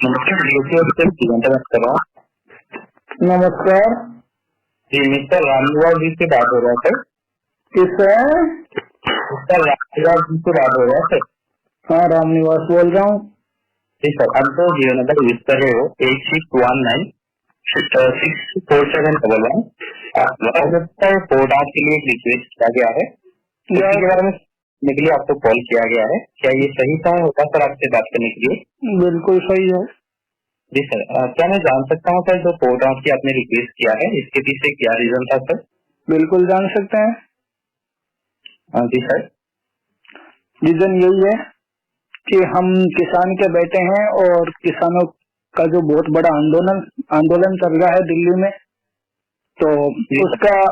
नमस्कार, बात कर रहा हूँ। नमस्कार जी, मिस्टर रामनिवास जी से बात हो रहा है सर। किससे? मिस्टर रामनिवास जी से बात हो रहा है सर। हाँ, रामनिवास बोल रहा हूँ। जी सर, आप तो जीवन नंबर यूज कर रहे हो 8619 64711। कोर्ट आज के लिए एक रिक्वेस्ट किया गया है, उसी के बारे में सुनने के लिए आपको कॉल किया गया है। क्या ये सही समय होता सर आपसे बात करने के लिए? बिल्कुल सही है। जी सर, क्या मैं जान सकता हूँ सर, जो कोर्ट आज की आपने रिक्वेस्ट किया है इसके पीछे क्या रीजन था सर? बिल्कुल जान सकते हैं। जी सर। रीजन यही है कि हम किसान के बेटे हैं और किसानों का जो बहुत बड़ा आंदोलन चल रहा है दिल्ली में, तो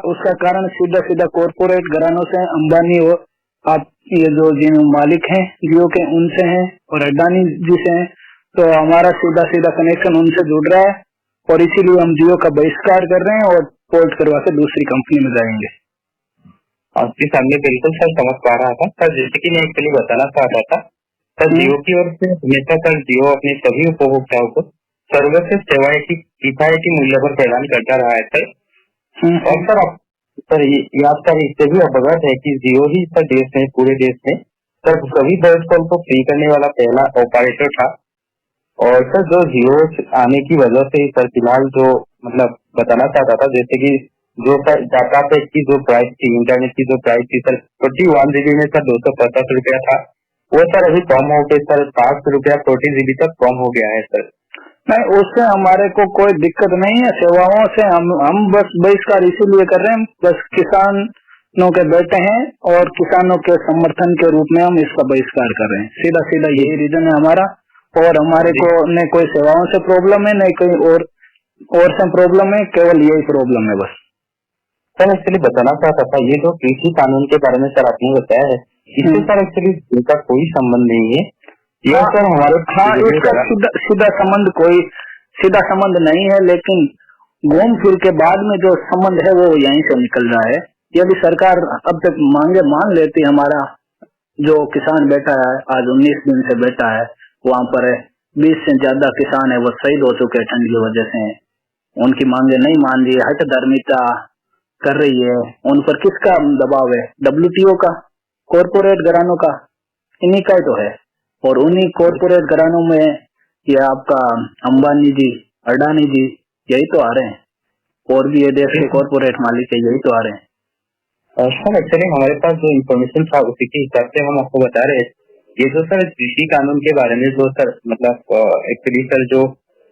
उसका कारण सीधा सीधा कॉरपोरेट घरानों से, अंबानी और आप ये जो जिन मालिक हैं जियो के उनसे हैं और अडानी जी से हैं, तो हमारा सीधा सीधा कनेक्शन उनसे जुड़ रहा है और इसीलिए हम जियो का बहिष्कार कर रहे हैं और पोर्ट करवा के दूसरी कंपनी में जाएंगे। आपके सामने बिल्कुल सर समझ पा रहा था सर, जैसे कि मैं एक्चुअली बताना चाह रहा था सर, जियो की ओर से हमेशा सर जियो अपने सभी उपभोक्ताओं को सर्वश्रेष्ठ सेवाएं की किफायती मूल्य पर प्रदान करता रहा है सर। और सर सर ये आप सर इससे भी अवगत है कि जियो ही सर देश में, पूरे देश में सर सभी वॉइस कॉल को फ्री करने वाला पहला ऑपरेटर था। और सर जो जियो आने की वजह से सर फिलहाल जो मतलब बताना चाहता था, जैसे कि जो सर डाटा पैक की जो प्राइस थी, इंटरनेट की जो प्राइस थी सर 41 GB में सर 250 रुपया था, वो सर अभी कम हो गया सर 60 रुपया 40 GB तक कम हो गया है सर। नहीं, उससे हमारे को कोई दिक्कत नहीं है। सेवाओं से हम बस बहिष्कार इसीलिए कर रहे हैं, बस किसानों के बेटे हैं और किसानों के समर्थन के रूप में हम इसका बहिष्कार कर रहे हैं। सीधा सीधा यही रीजन है हमारा। और हमारे को न कोई सेवाओं से प्रॉब्लम है, न कोई और से प्रॉब्लम है, केवल यही प्रॉब्लम है बस। सर एक्चुअली बताना चाहता था, ये जो कृषि कानून के बारे में सर आपने बताया है, इससे सर एक्चुअली इसका कोई संबंध नहीं है। ये सर हमारे इसका सीधा संबंध नहीं है, लेकिन घूम फिर के बाद में जो संबंध है वो यहीं से निकल रहा है। यदि सरकार अब तक मांगे मान लेती, हमारा जो किसान बैठा है आज 19 दिन से बैठा है, वहाँ पर 20 से ज्यादा किसान है वो शहीद हो चुके हैं ठंड की वजह से। उनकी मांगे नहीं मान रही है, हठधर्मिता कर रही है। उन पर किसका दबाव है? WTO का, कॉरपोरेट घरानों का, इन्हीं का ही तो है। और उन्हीं कॉरपोरेट घरानों में ये आपका अंबानी जी, अडानी जी यही तो आ रहे हैं, और भी ये देश के कॉरपोरेट मालिक है, यही तो आ रहे हैं। सर एक्चुअली हमारे पास जो इन्फॉर्मेशन था उसी के हिसाब से हम आपको बता रहे हैं। ये जो सर कृषि कानून के बारे में जो सर मतलब एक्चुअली सर जो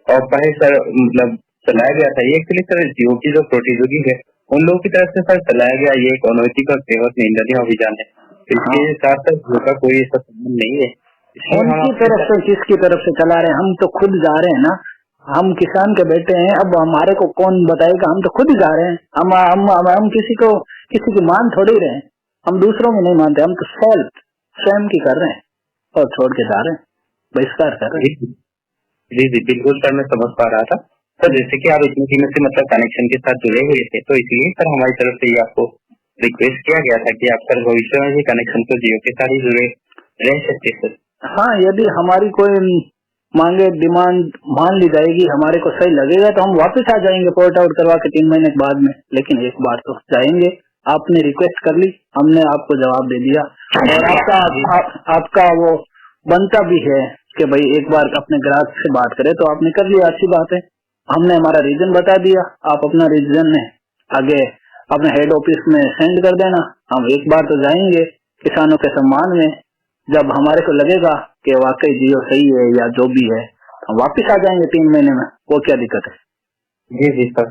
पहले सर मतलब चलाया गया था, ये एक्चुअली सर जियो की जो प्रतियोगी है उन लोगों की तरफ से सर चलाया गया ये एक अनैतिक और बेहद निंदनीय अभियान है। इसके साथ सर जियो का कोई ऐसा संबंध नहीं है। उनकी तरफ से, किसकी तरफ से चला रहे हैं? हम तो खुद जा रहे हैं ना, हम किसान के बेटे हैं। अब हमारे को कौन बताएगा? हम तो खुद ही जा रहे हैं। हम किसी की मान थोड़ी रहे हैं, हम दूसरों में नहीं मानते, हम तो स्वयं की कर रहे हैं और छोड़ के जा रहे हैं, बहिष्कार कर रहे हैं। जी जी बिल्कुल सर, मैं समझ पा रहा था सर, जैसे कि आप इतने दिनों से मतलब कनेक्शन के साथ जुड़े हुए थे, तो इसलिए सर हमारी तरफ से ये आपको रिक्वेस्ट किया गया था कि आप सर भविष्य में भी कनेक्शन को जियो के साथ ही जुड़े रह सकते सर। हाँ, यदि हमारी कोई मांगे, डिमांड मान ली जाएगी, हमारे को सही लगेगा तो हम वापस आ जाएंगे पोर्ट आउट करवा के 3 महीने के बाद में। लेकिन एक बार तो जाएंगे। आपने रिक्वेस्ट कर ली, हमने आपको जवाब दे दिया, और आपका वो बनता भी है कि भाई एक बार अपने ग्राहक से बात करें, तो आपने कर लिया, अच्छी बात है। हमने हमारा रीजन बता दिया, आप अपना रीजन ने आगे अपने हेड ऑफिस में सेंड कर देना। हम एक बार तो जाएंगे किसानों के सम्मान में, जब हमारे को लगेगा कि वाकई जियो सही है या जो भी है, हम वापस आ जाएंगे 3 महीने में। वो क्या दिक्कत है? जी जी सर,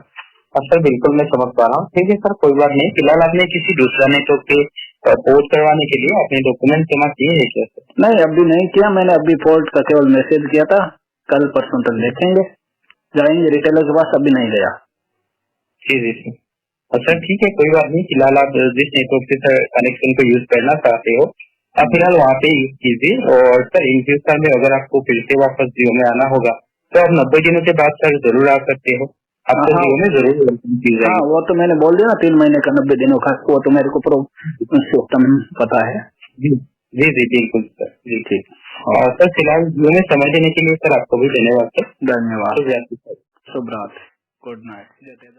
अब सर बिल्कुल मैं समझ पा रहा हूँ। ठीक है सर, कोई बात नहीं। फिलहाल आपने किसी दूसरा नेटवर्क पे पोर्ट करवाने के लिए अपने डॉक्यूमेंट जमा किए हैं क्या सर? नहीं, अभी नहीं किया मैंने। अभी पोर्ट का केवल मैसेज किया था, कल परसों तक देखेंगे, जाएंगे रिटेलर के पास। अभी नहीं गया। जी जी सर, ठीक है, कोई बात नहीं। फिलहाल आप जिस नेटवर्क से सर कनेक्शन को यूज करना चाहते हो, आप फिलहाल वहाँ पे यूज कीजिए। और सर इन फ्यूचर में अगर आपको फिर से वापस जियो में आना होगा तो आप 90 दिनों के बाद सर जरूर आ सकते हो। आपको जियो में जरूर वेलकम की जाएगी। हाँ, वो तो मैंने बोल दिया ना, 3 महीने का 90 दिनों का, वो तो मेरे को सिस्टम पता है। जी जी जी बिल्कुल सर, जी ठीक। सर फिलहाल जियो में समय देने के लिए सर आपको भी धन्यवाद सर। धन्यवाद। शुभ रात्रि सर। शुभ रात्रि। Good night.